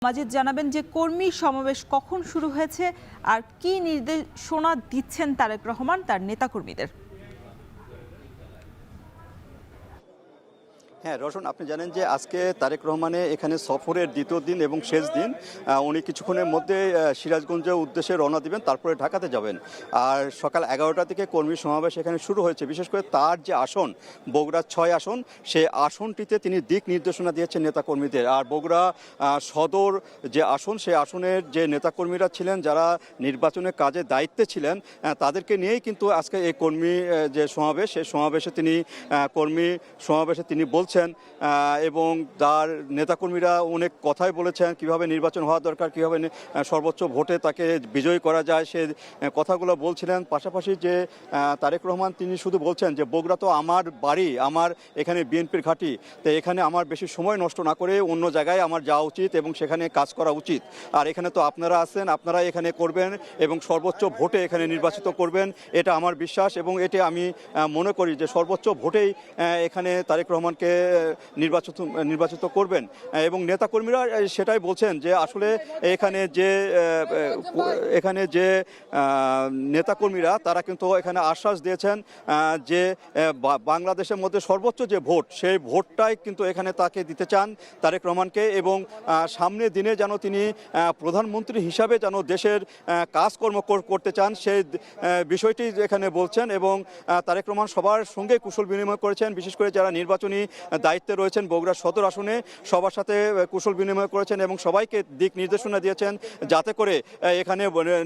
মাজিদ জানাবেন যে কর্মী সমাবেশ কখন শুরু হয়েছে আর কি নির্দেশনা দিচ্ছেন তারেক রহমান তার নেতাকর্মীদের। হ্যাঁ রওশন, আপনি জানেন যে আজকে তারেক রহমানের এখানে সফরের দ্বিতীয় দিন এবং শেষ দিন। উনি কিছুক্ষণের মধ্যে সিরাজগঞ্জের উদ্দেশ্যে রওনা দিবেন, তারপরে ঢাকাতে যাবেন। আর সকাল 11টা থেকে কর্মী সমাবেশ এখানে শুরু হয়েছে। বিশেষ করে তার যে আসন বগুড়া 6 আসন, সেই আসনটিতে তিনি দিক নির্দেশনা দিয়েছেন নেতাকর্মীদের। আর বগুড়া সদর যে আসন, সেই আসনের যে নেতাকর্মীরা ছিলেন, যারা নির্বাচনের কাজে দায়িত্বে ছিলেন, তাদেরকে নিয়েই কিন্তু আজকে এই কর্মী যে সমাবেশ, সেই সমাবেশে তিনি বলছেন এবং তার নেতাকর্মীরা অনেক কথাই বলেছেন, কিভাবে নির্বাচন হওয়া দরকার, কিভাবে সর্বোচ্চ ভোটে তাকে বিজয়ী করা যায়, সে কথাগুলো বলছিলেন। পাশাপাশি যে তারেক রহমান তিনি শুধু বলছেন যে বগুড়া তো আমার বাড়ি, আমার এখানে বিএনপির ঘাঁটি, তো এখানে আমার বেশি সময় নষ্ট না করে অন্য জায়গায় আমার যাওয়া উচিত এবং সেখানে কাজ করা উচিত। আর এখানে তো আপনারা আছেন, আপনারা এখানে করবেন এবং সর্বোচ্চ ভোটে এখানে নির্বাচিত করবেন, এটা আমার বিশ্বাস। এবং এটা আমি মনে করি যে সর্বোচ্চ ভোটেই এখানে তারেক রহমানকে নির্বাচিত করবেন। এবং নেতাকর্মীরা সেটাই বলছেন যে আসলে এখানে যে নেতাকর্মীরা তারা কিন্তু এখানে আশ্বাস দিয়েছেন যে বাংলাদেশের মধ্যে সর্বোচ্চ যে ভোট, সেই ভোটটাই কিন্তু এখানে তাকে দিতে চান তারেক রহমানকে। এবং সামনের দিনে যেন তিনি প্রধানমন্ত্রী হিসাবে যেন দেশের কাজকর্ম করতে চান, সেই বিষয়টি এখানে বলছেন। এবং তারেক রহমান সবার সঙ্গে কুশল বিনিময় করেছেন, বিশেষ করে যারা নির্বাচনী দায়িত্বে রয়েছেন বগুড়া সদর আসনে, সবার সাথে কুশল বিনিময় করেছেন এবং সবাইকে দিক নির্দেশনা দিয়েছেন যাতে করে এখানে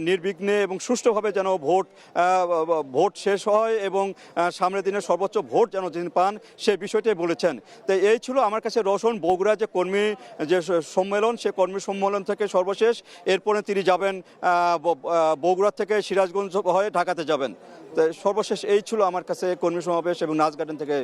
নির্বিঘ্নে এবং সুষ্ঠুভাবে যেন ভোট শেষ হয় এবং সামনের দিনে সর্বোচ্চ ভোট যেন যিনি পান, সে বিষয়টাই বলেছেন। তো এই ছিল আমার কাছে রওশন বগুড়া যে কর্মী যে সম্মেলন, সে কর্মী সম্মেলন থেকে সর্বশেষ। এরপরে তিনি যাবেন বগুড়া থেকে সিরাজগঞ্জ হয়ে ঢাকাতে যাবেন। তো সর্বশেষ এই ছিল আমার কাছে কর্মী সমাবেশ এবং নাচ গার্ডেন থেকে